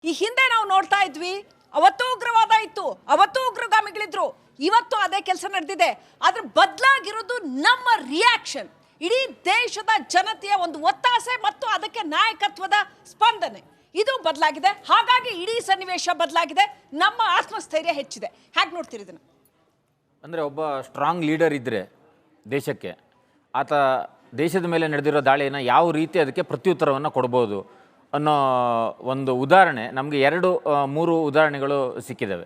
ಈ ಹಿಂದೆ ನಾವು ನೋಡ್ತಾ ಇದ್ವಿ, ಅವತ್ತು ಉಗ್ರವಾದ ಇತ್ತು, ಅವತ್ತು ಉಗ್ರಗಾಮಿಗಳಿದ್ರು, ಇವತ್ತು ಅದೇ ಕೆಲಸ ನಡೆದಿದೆ. ಆದ್ರೆ ಬದಲಾಗಿರೋದು ನಮ್ಮ ರಿಯಾಕ್ಷನ್, ಇಡೀ ದೇಶದ ಜನತೆಯ ಒಂದು ಒತ್ತಾಸೆ ಮತ್ತು ಅದಕ್ಕೆ ನಾಯಕತ್ವದ ಸ್ಪಂದನೆ ಇದು ಬದಲಾಗಿದೆ. ಹಾಗಾಗಿ ಇಡೀ ಸನ್ನಿವೇಶ ಬದಲಾಗಿದೆ, ನಮ್ಮ ಆತ್ಮಸ್ಥೈರ್ಯ ಹೆಚ್ಚಿದೆ. ಹೇಗೆ ನೋಡ್ತೀರಿ ಇದನ್ನು? ಅಂದರೆ ಒಬ್ಬ ಸ್ಟ್ರಾಂಗ್ ಲೀಡರ್ ಇದ್ದರೆ ದೇಶಕ್ಕೆ, ಆತ ದೇಶದ ಮೇಲೆ ನಡೆದಿರೋ ದಾಳಿಯನ್ನು ಯಾವ ರೀತಿ ಅದಕ್ಕೆ ಪ್ರತ್ಯುತ್ತರವನ್ನು ಕೊಡ್ಬೋದು ಅನ್ನೋ ಒಂದು ಉದಾಹರಣೆ ನಮಗೆ 2-3 ಉದಾಹರಣೆಗಳು ಸಿಕ್ಕಿದ್ದಾವೆ.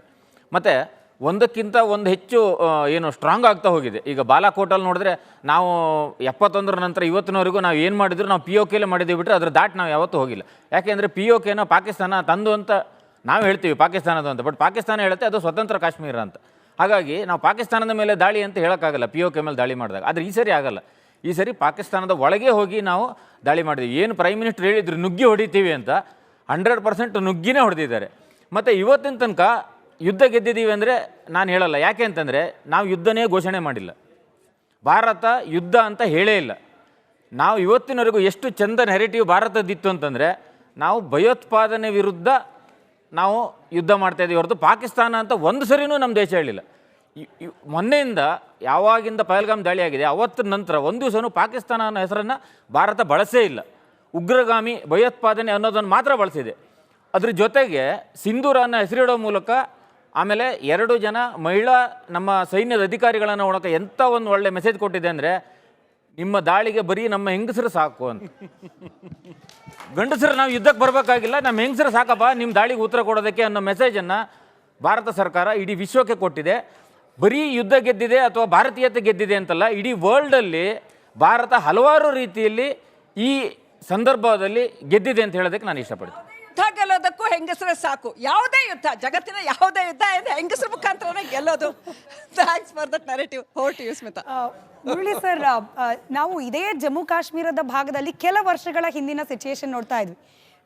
ಮತ್ತು ಒಂದಕ್ಕಿಂತ ಒಂದು ಹೆಚ್ಚು ಏನು ಸ್ಟ್ರಾಂಗ್ ಆಗ್ತಾ ಹೋಗಿದೆ. ಈಗ ಬಾಲಾಕೋಟಲ್ಲಿ ನೋಡಿದ್ರೆ ನಾವು 71 ನಂತರ ಇವತ್ತಿನವರೆಗೂ ನಾವು ಏನು ಮಾಡಿದ್ರು ನಾವು POKಲೇ ಮಾಡಿದ್ದೀವಿ ಬಿಟ್ಟರೆ ಅದ್ರ ದಾಟ್ ನಾವು ಯಾವತ್ತೂ ಹೋಗಿಲ್ಲ. ಯಾಕೆಂದರೆ POKನ ಪಾಕಿಸ್ತಾನ ತಂದು ಅಂತ ನಾವು ಹೇಳ್ತೀವಿ, ಪಾಕಿಸ್ತಾನದ ಅಂತ. ಬಟ್ ಪಾಕಿಸ್ತಾನ ಹೇಳುತ್ತೆ ಅದು ಸ್ವತಂತ್ರ ಕಾಶ್ಮೀರ ಅಂತ. ಹಾಗಾಗಿ ನಾವು ಪಾಕಿಸ್ತಾನದ ಮೇಲೆ ದಾಳಿ ಅಂತ ಹೇಳೋಕ್ಕಾಗಲ್ಲ POK ಮೇಲೆ ದಾಳಿ ಮಾಡಿದಾಗ. ಆದರೆ ಈ ಸರಿ ಆಗಲ್ಲ. ಈ ಸರಿ ಪಾಕಿಸ್ತಾನದ ಒಳಗೆ ಹೋಗಿ ನಾವು ದಾಳಿ ಮಾಡಿದ್ವಿ. ಏನು ಪ್ರೈಮ್ ಮಿನಿಸ್ಟರ್ ಹೇಳಿದ್ರು ನುಗ್ಗಿ ಹೊಡಿತೀವಿ ಅಂತ, 100% ನುಗ್ಗಿನೇ ಹೊಡೆದಿದ್ದಾರೆ. ಮತ್ತು ಇವತ್ತಿನ ತನಕ ಯುದ್ಧ ಗೆದ್ದಿದ್ದೀವಿ ಅಂದರೆ ನಾನು ಹೇಳಲ್ಲ. ಯಾಕೆ ಅಂತಂದರೆ ನಾವು ಯುದ್ಧನೇ ಘೋಷಣೆ ಮಾಡಿಲ್ಲ, ಭಾರತ ಯುದ್ಧ ಅಂತ ಹೇಳೇ ಇಲ್ಲ. ನಾವು ಇವತ್ತಿನವರೆಗೂ ಎಷ್ಟು ಚಂದ ನೆರೆಟಿವ್ ಭಾರತದಿತ್ತು ಅಂತಂದರೆ ನಾವು ಭಯೋತ್ಪಾದನೆ ವಿರುದ್ಧ ನಾವು ಯುದ್ಧ ಮಾಡ್ತಾಯಿದ್ದೀವಿ ಹೊರತು ಪಾಕಿಸ್ತಾನ ಅಂತ ಒಂದು ಸರಿನೂ ನಮ್ಮ ದೇಶ ಹೇಳಿಲ್ಲ. ಮೊನ್ನೆಯಿಂದ ಯಾವಾಗಿಂದ ಪಹಲ್ಗಾಮ್ ದಾಳಿ ಆಗಿದೆ ಅವತ್ತಿನ ನಂತರ ಒಂದು ದಿವಸನೂ ಪಾಕಿಸ್ತಾನ ಅನ್ನೋ ಹೆಸರನ್ನು ಭಾರತ ಬಳಸೇ ಇಲ್ಲ. ಉಗ್ರಗಾಮಿ ಭಯೋತ್ಪಾದನೆ ಅನ್ನೋದನ್ನು ಮಾತ್ರ ಬಳಸಿದೆ. ಅದ್ರ ಜೊತೆಗೆ ಸಿಂಧೂರ ಅನ್ನೋ ಹೆಸರಿಡೋ ಮೂಲಕ ಆಮೇಲೆ 2 ಜನ ಮಹಿಳಾ ನಮ್ಮ ಸೈನ್ಯದ ಅಧಿಕಾರಿಗಳನ್ನು ಒಳಗೆ ಎಂಥ ಒಂದು ಒಳ್ಳೆ ಮೆಸೇಜ್ ಕೊಟ್ಟಿದೆ ಅಂದರೆ, ನಿಮ್ಮ ದಾಳಿಗೆ ಬರೀ ನಮ್ಮ ಹೆಂಗಸರು ಸಾಕು ಅಂತ. ಗಂಡಸರು ನಾವು ಯುದ್ಧಕ್ಕೆ ಬರಬೇಕಾಗಿಲ್ಲ, ನಮ್ಮ ಹೆಂಗಸರು ಸಾಕಪ್ಪ ನಿಮ್ಮ ದಾಳಿಗೆ ಉತ್ತರ ಕೊಡೋದಕ್ಕೆ ಅನ್ನೋ ಮೆಸೇಜನ್ನು ಭಾರತ ಸರ್ಕಾರ ಇಡೀ ವಿಶ್ವಕ್ಕೆ ಕೊಟ್ಟಿದೆ. ಬರೀ ಯುದ್ಧ ಗೆದ್ದಿದೆ ಅಥವಾ ಭಾರತೀಯತೆ ಗೆದ್ದಿದೆ ಅಂತಲ್ಲ, ಇಡೀ ವರ್ಲ್ಡಲ್ಲಿ ಭಾರತ ಹಲವಾರು ರೀತಿಯಲ್ಲಿ ಈ ಸಂದರ್ಭದಲ್ಲಿ ಗೆದ್ದಿದೆ ಅಂತ ಹೇಳೋದಕ್ಕೆ ನಾನು ಇಷ್ಟಪಡ್ತೀನಿ. ಯುದ್ಧ ಗೆಲ್ಲೋದಕ್ಕೂ ಹೆಂಗಸರೇ ಸಾಕು. ಯಾವುದೇ ಯುದ್ಧ, ಜಗತ್ತಿನ ಯಾವುದೇ ಯುದ್ಧ ಹೆಂಗಸರ ಮುಖಾಂತರನೇ ಗೆಲ್ಲೋದು. Thanks for that narrative. Over to you Smita. Murali sir, ನಾವು ಇದೇ ಜಮ್ಮು ಕಾಶ್ಮೀರದ ಭಾಗದಲ್ಲಿ ಕೆಲ ವರ್ಷಗಳ ಹಿಂದಿನ ಸಿಚುಯೇಷನ್ ನೋಡ್ತಾ ಇದ್ವಿ.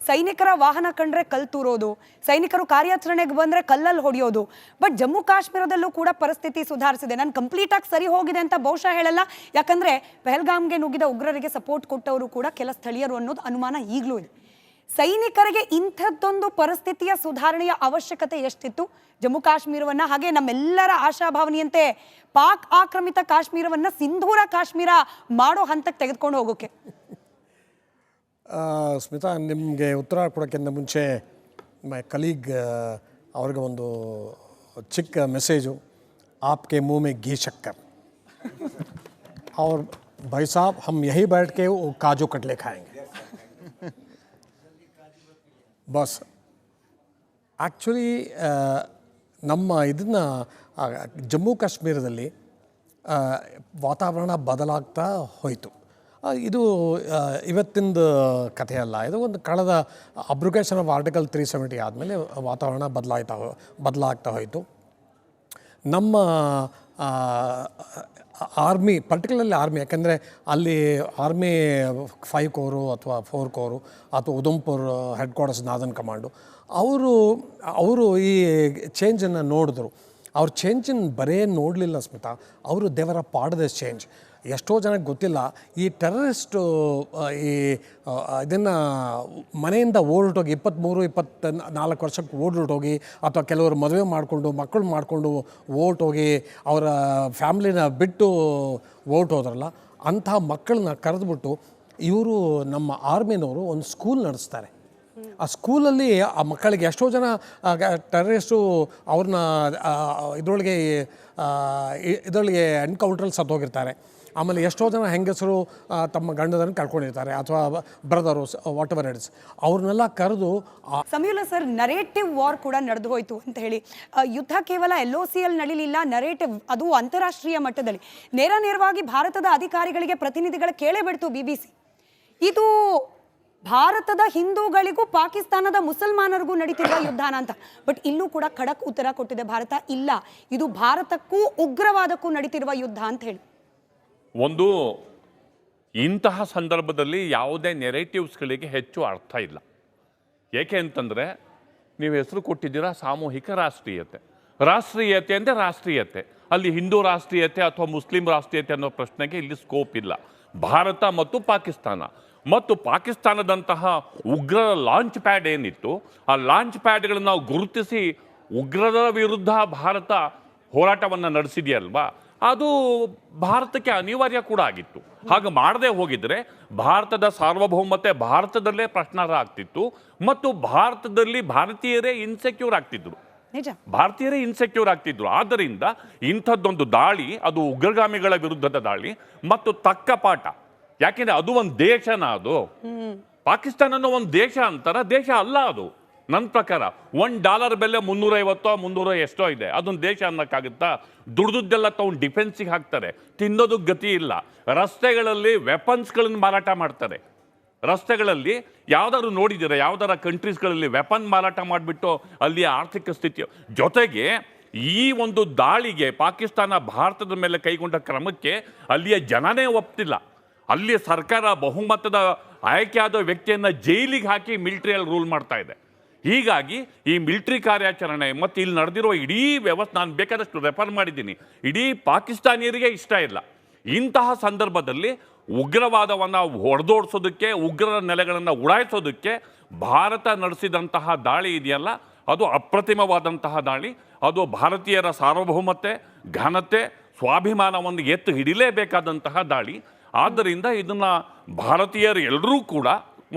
ಸೈನಿಕರ ವಾಹನ ಕಂಡ್ರೆ ಕಲ್ಲು ತೂರೋದು, ಸೈನಿಕರು ಕಾರ್ಯಾಚರಣೆಗೆ ಬಂದರೆ ಕಲ್ಲಲ್ಲಿ ಹೊಡೆಯೋದು. ಬಟ್ ಜಮ್ಮು ಕಾಶ್ಮೀರದಲ್ಲೂ ಕೂಡ ಪರಿಸ್ಥಿತಿ ಸುಧಾರಿಸಿದೆ. ನಾನು ಕಂಪ್ಲೀಟಾಗಿ ಸರಿ ಹೋಗಿದೆ ಅಂತ ಬಹುಶಃ ಹೇಳಲ್ಲ, ಯಾಕಂದರೆ ಪಹಲ್ಗಾಮ್ಗೆ ನುಗ್ಗಿದ ಉಗ್ರರಿಗೆ ಸಪೋರ್ಟ್ ಕೊಟ್ಟವರು ಕೂಡ ಕೆಲ ಸ್ಥಳೀಯರು ಅನ್ನೋದು ಅನುಮಾನ ಈಗಲೂ ಇದೆ. ಸೈನಿಕರಿಗೆ ಇಂಥದ್ದೊಂದು ಪರಿಸ್ಥಿತಿಯ ಸುಧಾರಣೆಯ ಅವಶ್ಯಕತೆ ಎಷ್ಟಿತ್ತು ಜಮ್ಮು ಕಾಶ್ಮೀರವನ್ನು, ಹಾಗೆ ನಮ್ಮೆಲ್ಲರ ಆಶಾಭಾವನೆಯಂತೆ ಪಾಕ್ ಆಕ್ರಮಿತ ಕಾಶ್ಮೀರವನ್ನು ಸಿಂಧೂರ ಕಾಶ್ಮೀರ ಮಾಡೋ ಹಂತಕ್ಕೆ ತೆಗೆದುಕೊಂಡು ಹೋಗೋಕೆ? ಸ್ಮಿತಾ, ನಿಮಗೆ ಉತ್ತರ ಕೊಡೋಕ್ಕಿಂತ ಮುಂಚೆ ಮೈ ಕಲೀಗ್ ಅವ್ರಿಗೆ ಒಂದು ಚಿಕ್ಕ ಮೆಸೇಜು. ಆಪ್ಕೆ मुंह में घी शक्कर और भाई साहब हम यही बैठ के वो काजू कटले खाएंगे ಬಸ್. ಆ್ಯಕ್ಚುಲಿ ನಮ್ಮ ಇದನ್ನು ಜಮ್ಮು ಕಾಶ್ಮೀರದಲ್ಲಿ ವಾತಾವರಣ ಬದಲಾಗ್ತಾ ಹೋಯಿತು. ಇದು ಇವತ್ತಿಂದು ಕಥೆ ಅಲ್ಲ. ಇದು ಒಂದು ಕಳೆದ ಅಬ್ರಿಗೇಷನ್ ಆಫ್ ಆರ್ಟಿಕಲ್ 370 ಆದಮೇಲೆ ವಾತಾವರಣ ಬದಲಾಗ್ತಾ ಹೋಯಿತು. ನಮ್ಮ ಆರ್ಮಿ, ಪರ್ಟಿಕ್ಯುಲರ್ಲಿ ಆರ್ಮಿ, ಯಾಕೆಂದರೆ ಅಲ್ಲಿ ಆರ್ಮಿ 5 ಕೋರು ಅಥವಾ 4 ಕೋರು ಅಥವಾ Udhampur head quarters northern command ಅವರು ಈ ಚೇಂಜನ್ನು ನೋಡಿದ್ರು. ಅವ್ರು ಚೇಂಜನ್ನು ಬರೇ ನೋಡಲಿಲ್ಲ ಸ್ಮಿತಾ, ಅವರು ದೇವರ ಪಾರ್ಟ್ ಆಫ್ ದಿಸ್ ಚೇಂಜ್. ಎಷ್ಟೋ ಜನಕ್ಕೆ ಗೊತ್ತಿಲ್ಲ, ಈ ಟೆರರಿಸ್ಟು ಈ ಇದನ್ನು ಮನೆಯಿಂದ ಓಡೋಗಿ 23-24 ವರ್ಷಕ್ಕೆ ಓಡೋಗಿ, ಅಥವಾ ಕೆಲವರು ಮದುವೆ ಮಾಡಿಕೊಂಡು ಮಕ್ಕಳು ಮಾಡಿಕೊಂಡು ಓಟೋಗಿ ಅವರ ಫ್ಯಾಮ್ಲಿನ ಬಿಟ್ಟು ಓಟೋದ್ರಲ್ಲ, ಅಂಥ ಮಕ್ಕಳನ್ನ ಕರೆದುಬಿಟ್ಟು ಇವರು ನಮ್ಮ ಆರ್ಮಿನವರು ಒಂದು ಸ್ಕೂಲ್ ನಡೆಸ್ತಾರೆ. ಆ ಸ್ಕೂಲಲ್ಲಿ ಆ ಮಕ್ಕಳಿಗೆ ಎಷ್ಟೋ ಜನ ಟೆರರಿಸ್ಟು ಅವ್ರನ್ನ ಇದರೊಳಗೆ ಎನ್ಕೌಂಟ್ರಲ್ಲಿ ಸತ್ತೋಗಿರ್ತಾರೆ. ಆಮೇಲೆ ಎಷ್ಟೋ ಜನ ಹೆಂಗಸರು ತಮ್ಮ ಗಂಡದನ್ನು ಕಳ್ಕೊಂಡಿರ್ತಾರೆ, ಅಥವಾ ಬ್ರದರು, ವಾಟ್ ಎವರ್ ಇಟ್ಸ್, ಅವ್ರನ್ನೆಲ್ಲ ಕರೆದು. ಸಮೀಲ ಸರ್, ನರೇಟಿವ್ ವಾರ್ ಕೂಡ ನಡೆದು ಹೋಯಿತು ಅಂತ ಹೇಳಿ. ಯುದ್ಧ ಕೇವಲ LOCL ನಡೀಲಿಲ್ಲ, ನರೇಟಿವ್ ಅದು ಅಂತಾರಾಷ್ಟ್ರೀಯ ಮಟ್ಟದಲ್ಲಿ ನೇರವಾಗಿ ಭಾರತದ ಅಧಿಕಾರಿಗಳಿಗೆ ಪ್ರತಿನಿಧಿಗಳ ಕೇಳೇ ಬಿಡ್ತು BBC. ಇದು ಭಾರತದ ಹಿಂದೂಗಳಿಗೂ ಪಾಕಿಸ್ತಾನದ ಮುಸಲ್ಮಾನರಿಗೂ ನಡೀತಿರುವ ಯುದ್ಧನ ಅಂತ. ಬಟ್ ಇಲ್ಲೂ ಕೂಡ ಖಡಕ್ ಉತ್ತರ ಕೊಟ್ಟಿದೆ ಭಾರತ, ಇಲ್ಲ ಇದು ಭಾರತಕ್ಕೂ ಉಗ್ರವಾದಕ್ಕೂ ನಡೀತಿರುವ ಯುದ್ಧ ಅಂತ ಹೇಳಿ. ಒಂದು ಇಂತಹ ಸಂದರ್ಭದಲ್ಲಿ ಯಾವುದೇ ನೆರೇಟಿವ್ಸ್ಗಳಿಗೆ ಹೆಚ್ಚು ಅರ್ಥ ಇಲ್ಲ. ಏಕೆ ಅಂತಂದರೆ ನೀವು ಹೆಸರು ಕೊಟ್ಟಿದ್ದೀರಾ ಸಾಮೂಹಿಕ ರಾಷ್ಟ್ರೀಯತೆ. ರಾಷ್ಟ್ರೀಯತೆ ಅಂದರೆ ರಾಷ್ಟ್ರೀಯತೆ, ಅಲ್ಲಿ ಹಿಂದೂ ರಾಷ್ಟ್ರೀಯತೆ ಅಥವಾ ಮುಸ್ಲಿಂ ರಾಷ್ಟ್ರೀಯತೆ ಅನ್ನೋ ಪ್ರಶ್ನೆಗೆ ಇಲ್ಲಿ ಸ್ಕೋಪ್ ಇಲ್ಲ. ಭಾರತ ಮತ್ತು ಪಾಕಿಸ್ತಾನ ಮತ್ತು ಪಾಕಿಸ್ತಾನದಂತಹ ಉಗ್ರರ ಲಾಂಚ್ ಪ್ಯಾಡ್ ಏನಿತ್ತು, ಆ ಲಾಂಚ್ ಪ್ಯಾಡ್ಗಳನ್ನು ನಾವು ಗುರುತಿಸಿ ಉಗ್ರರ ವಿರುದ್ಧ ಭಾರತ ಹೋರಾಟವನ್ನು ನಡೆಸಿದೆಯಲ್ವಾ, ಅದು ಭಾರತಕ್ಕೆ ಅನಿವಾರ್ಯ ಕೂಡ ಆಗಿತ್ತು. ಹಾಗೆ ಮಾಡದೆ ಹೋಗಿದ್ರೆ ಭಾರತದ ಸಾರ್ವಭೌಮತೆ ಭಾರತದಲ್ಲೇ ಪ್ರಶ್ನಾರ್ಹ ಆಗ್ತಿತ್ತು ಮತ್ತು ಭಾರತದಲ್ಲಿ ಭಾರತೀಯರೇ ಇನ್ಸೆಕ್ಯೂರ್ ಆಗ್ತಿದ್ರು. ನಿಜ. ಭಾರತೀಯರೇ ಇನ್ಸೆಕ್ಯೂರ್ ಆಗ್ತಿದ್ರು. ಆದ್ದರಿಂದ ಇಂಥದ್ದೊಂದು ದಾಳಿ, ಅದು ಉಗ್ರಗಾಮಿಗಳ ವಿರುದ್ಧದ ದಾಳಿ ಮತ್ತು ತಕ್ಕ ಪಾಠ. ಯಾಕೆಂದ್ರೆ ಅದು ಒಂದು ದೇಶನ, ಅದು ಪಾಕಿಸ್ತಾನ ಒಂದು ದೇಶ ಅಂತಾರ, ದೇಶ ಅಲ್ಲ ಅದು. ನನ್ನ ಪ್ರಕಾರ $1 ಬೆಲೆ 350 ಎಷ್ಟೋ ಇದೆ, ಅದೊಂದು ದೇಶ ಅನ್ನಕ್ಕಾಗುತ್ತಾ? ದುಡ್ದದ್ದೆಲ್ಲ ತಗೊಂಡು ಡಿಫೆನ್ಸಿಗೆ ಹಾಕ್ತಾರೆ, ತಿನ್ನೋದಕ್ಕೆ ಗತಿ ಇಲ್ಲ. ರಸ್ತೆಗಳಲ್ಲಿ ವೆಪನ್ಸ್ಗಳನ್ನು ಮಾರಾಟ ಮಾಡ್ತಾರೆ. ರಸ್ತೆಗಳಲ್ಲಿ ಯಾವ್ದಾದ್ರು ನೋಡಿದ್ದೀರಾ, ಯಾವ್ದಾರ ಕಂಟ್ರೀಸ್ಗಳಲ್ಲಿ ವೆಪನ್ ಮಾರಾಟ ಮಾಡಿಬಿಟ್ಟು ಅಲ್ಲಿಯ ಆರ್ಥಿಕ ಸ್ಥಿತಿ ಜೊತೆಗೆ ಈ ಒಂದು ದಾಳಿಗೆ ಪಾಕಿಸ್ತಾನ ಭಾರತದ ಮೇಲೆ ಕೈಗೊಂಡ ಕ್ರಮಕ್ಕೆ ಅಲ್ಲಿಯ ಜನನೇ ಒಪ್ತಿಲ್ಲ. ಅಲ್ಲಿಯ ಸರ್ಕಾರ ಬಹುಮತದ ಆಯ್ಕೆಯಾದ ವ್ಯಕ್ತಿಯನ್ನು ಜೈಲಿಗೆ ಹಾಕಿ ಮಿಲಿಟರಿಯಲ್ಲಿ ರೂಲ್ ಮಾಡ್ತಾ ಇದೆ. ಹೀಗಾಗಿ ಈ ಮಿಲಿಟರಿ ಕಾರ್ಯಾಚರಣೆ ಮತ್ತು ಇಲ್ಲಿ ನಡೆದಿರುವ ಇಡೀ ವ್ಯವಸ್ಥೆ, ನಾನು ಬೇಕಾದಷ್ಟು ರೆಫರ್ ಮಾಡಿದ್ದೀನಿ, ಇಡೀ ಪಾಕಿಸ್ತಾನಿಯರಿಗೆ ಇಷ್ಟ ಇಲ್ಲ. ಇಂತಹ ಸಂದರ್ಭದಲ್ಲಿ ಉಗ್ರವಾದವನ್ನು ಹೊಡೆದೋಡಿಸೋದಕ್ಕೆ, ಉಗ್ರರ ನೆಲೆಗಳನ್ನು ಉಡಾಯಿಸೋದಕ್ಕೆ ಭಾರತ ನಡೆಸಿದಂತಹ ದಾಳಿ ಇದೆಯಲ್ಲ, ಅದು ಅಪ್ರತಿಮವಾದಂತಹ ದಾಳಿ. ಅದು ಭಾರತೀಯರ ಸಾರ್ವಭೌಮತೆ, ಘನತೆ, ಸ್ವಾಭಿಮಾನವನ್ನು ಎತ್ತು ಹಿಡಿಲೇಬೇಕಾದಂತಹ ದಾಳಿ. ಆದ್ದರಿಂದ ಇದನ್ನು ಭಾರತೀಯರು ಎಲ್ಲರೂ ಕೂಡ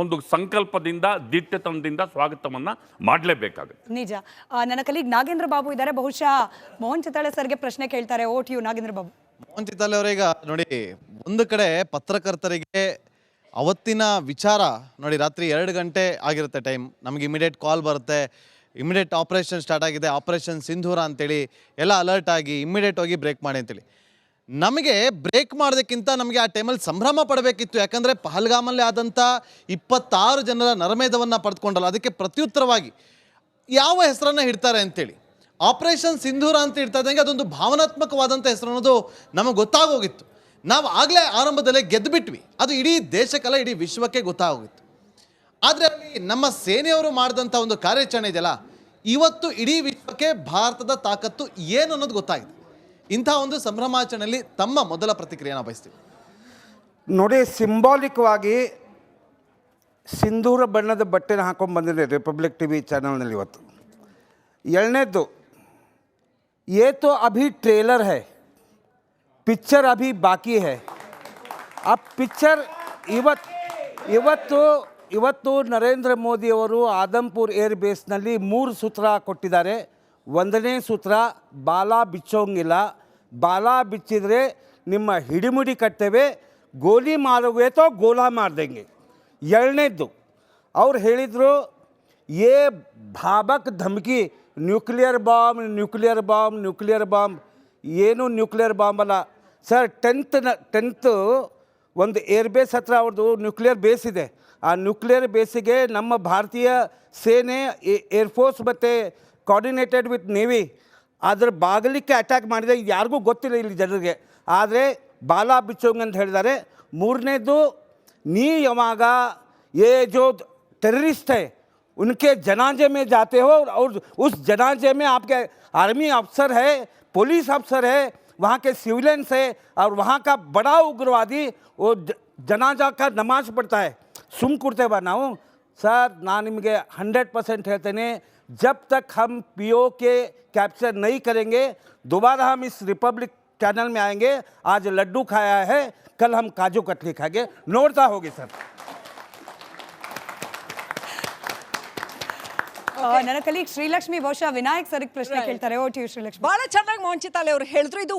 ಒಂದು ಸಂಕಲ್ಪದಿಂದ, ದಿಟ್ಟತನದಿಂದ ಸ್ವಾಗತವನ್ನು ಮಾಡಲೇಬೇಕಾಗುತ್ತೆ. ನಿಜ. ನನ್ನ ಕಲೀಗ್ ನಾಗೇಂದ್ರ ಬಾಬು ಇದ್ದಾರೆ, ಬಹುಶಃ ಮೋಹನ್ ಚಿತ್ತಾಳೆ ಸರ್ಗೆ ಪ್ರಶ್ನೆ ಕೇಳ್ತಾರೆ. ಓಟ್ ಯು ನಾಗೇಂದ್ರ ಬಾಬು. ಮೋಹನ್ ಚಿತ್ತಾಲೆ ಅವರೀಗ ನೋಡಿ, ಒಂದು ಕಡೆ ಪತ್ರಕರ್ತರಿಗೆ ಅವತ್ತಿನ ವಿಚಾರ ನೋಡಿ, ರಾತ್ರಿ 2 ಗಂಟೆ ಆಗಿರುತ್ತೆ ಟೈಮ್, ನಮಗೆ ಇಮಿಡಿಯೇಟ್ ಕಾಲ್ ಬರುತ್ತೆ, ಇಮಿಡಿಯೇಟ್ ಆಪರೇಷನ್ ಸ್ಟಾರ್ಟ್ ಆಗಿದೆ, ಆಪರೇಷನ್ ಸಿಂಧೂರ ಅಂತೇಳಿ ಎಲ್ಲ ಅಲರ್ಟ್ ಆಗಿ ಇಮಿಡಿಯೇಟ್ ಹೋಗಿ ಬ್ರೇಕ್ ಮಾಡಿ ಅಂತೇಳಿ. ನಮಗೆ ಬ್ರೇಕ್ ಮಾಡೋದಕ್ಕಿಂತ ನಮಗೆ ಆ ಟೈಮಲ್ಲಿ ಸಂಭ್ರಮ ಪಡಬೇಕಿತ್ತು. ಯಾಕಂದರೆ ಪಹಲ್ಗಾಮಲ್ಲಿ ಆದಂಥ 26 ಜನರ ನರಮೇಧವನ್ನು ಪಡೆದುಕೊಂಡಲ್ಲ, ಅದಕ್ಕೆ ಪ್ರತ್ಯುತ್ತರವಾಗಿ ಯಾವ ಹೆಸರನ್ನು ಇಡ್ತಾರೆ ಅಂತೇಳಿ ಆಪರೇಷನ್ ಸಿಂಧೂರ ಅಂತ ಇಡ್ತಾ ಇದ್ದಂಗೆ ಅದೊಂದು ಭಾವನಾತ್ಮಕವಾದಂಥ ಹೆಸರು ಅನ್ನೋದು ನಮಗೆ ಗೊತ್ತಾಗೋಗಿತ್ತು. ನಾವು ಆಗಲೇ ಆರಂಭದಲ್ಲೇ ಗೆದ್ದುಬಿಟ್ವಿ, ಅದು ಇಡೀ ದೇಶಕ್ಕಲ್ಲ ಇಡೀ ವಿಶ್ವಕ್ಕೆ ಗೊತ್ತಾಗೋಗಿತ್ತು. ಆದರೆ ಅಲ್ಲಿ ನಮ್ಮ ಸೇನೆಯವರು ಮಾಡಿದಂಥ ಒಂದು ಕಾರ್ಯಾಚರಣೆ ಇದೆಯಲ್ಲ, ಇವತ್ತು ಇಡೀ ವಿಶ್ವಕ್ಕೆ ಭಾರತದ ತಾಕತ್ತು ಏನು ಅನ್ನೋದು ಗೊತ್ತಾಗಿದೆ. ಇಂಥ ಒಂದು ಸಂಭ್ರಮಾಚರಣೆಯಲ್ಲಿ ತಮ್ಮ ಮೊದಲ ಪ್ರತಿಕ್ರಿಯೆಯನ್ನು ಬಯಸ್ತೀವಿ. ನೋಡಿ, ಸಿಂಬಾಲಿಕ್ವಾಗಿ ಸಿಂಧೂರ ಬಣ್ಣದ ಬಟ್ಟೆನ ಹಾಕೊಂಡು ಬಂದಿದೆ ರಿಪಬ್ಲಿಕ್ ಟಿ ವಿ ಚಾನಲ್ನಲ್ಲಿ ಇವತ್ತು. ಎರಡನೇದ್ದು, ये तो अभी ट्रेलर है, पिक्चर अभी बाकी है. अब पिक्चर ಇವತ್ತು ನರೇಂದ್ರ ಮೋದಿಯವರು ಆದಂಪುರ್ ಏರ್ ಬೇಸ್ನಲ್ಲಿ 3 ಸೂತ್ರ ಕೊಟ್ಟಿದ್ದಾರೆ. 1ನೇ ಸೂತ್ರ, ಬಾಲ ಬಿಚ್ಚೋಂಗಿಲ್ಲ, ಬಾಲ ಬಿಚ್ಚಿದರೆ ನಿಮ್ಮ ಹಿಡಿಮಿಡಿ ಕಟ್ತೇವೆ, ಗೋಲಿ ಮಾರುವೆ ತೋ ಗೋಲಾ ಮಾರ್ದೇಂಗೆ. 2ನೇದ್ದು, ಅವ್ರು ಹೇಳಿದರು ಯೇ ಭಾಬಕ್ ಧಮಕಿ, ನ್ಯೂಕ್ಲಿಯರ್ ಬಾಂಬ್. ಏನು ನ್ಯೂಕ್ಲಿಯರ್ ಬಾಂಬ್ ಅಲ್ಲ ಸರ್. 10th ಒಂದು ಏರ್ಬೇಸ್ ಹತ್ರ ಅವ್ರದ್ದು ನ್ಯೂಕ್ಲಿಯರ್ ಬೇಸ್ ಇದೆ. ಆ ನ್ಯೂಕ್ಲಿಯರ್ ಬೇಸಿಗೆ ನಮ್ಮ ಭಾರತೀಯ ಸೇನೆ, ಏರ್ಫೋರ್ಸ್ ಮತ್ತು ಕೋಆರ್ಡಿನೇಟೆಡ್ ವಿತ್ ನೇವಿ ಅದರ ಬಾಗಿಲಿಕ್ಕೆ ಅಟ್ಯಾಕ್ ಮಾಡಿದೆ. ಇದು ಯಾರಿಗೂ ಗೊತ್ತಿಲ್ಲ ಇಲ್ಲಿ ಜನರಿಗೆ, ಆದರೆ ಬಾಲ ಬಿಚ್ಚೋಂಗ್ ಅಂತ ಹೇಳಿದ್ದಾರೆ. 3ನೇದು, ನೀ ಯಾವಾಗ ಯೇ ಜೋ ಟೆರರಿಸ್ಟ್ है उनके जनाजे में जाते हो और उस जनाजे में आपके आर्मी अफसर है, पुलिस अफसर है, वहाँ के सिविलियंस है और वहाँ का बड़ा उग्रवादी वो जनाजा का नमाज पढ़ता है. सुम कुर्ते बा ನಾವು ಸರ್, ನಾನು ನಿಮಗೆ 100% ಹೇಳ್ತೇನೆ, जब तक हम पीओ के कैप्चर नहीं करेंगे दोबारा हम इस रिपब्लिक चैनल में आएंगे. आज लड्डू खाया है, कल हम काजू कतली खाएंगे. ನೋಡ್ತಾ ಹೋಗಿ ಸರ್. ನನ್ನ ಕಲೀಗ್ ಶ್ರೀಲಕ್ಷ್ಮಿ ಬಹುಶಃ ವಿನಾಯಕ್ ಸರ್ಗೆ ಪ್ರಶ್ನೆ ಕೇಳ್ತಾರೆ. Vote you Srilakshmi. ಬಹಳ ಚೆನ್ನಾಗಿ ಮೋಹನ್ ಚಿತ್ತಾಲೆ ಅವರು ಹೇಳಿದ್ರು. ಇದು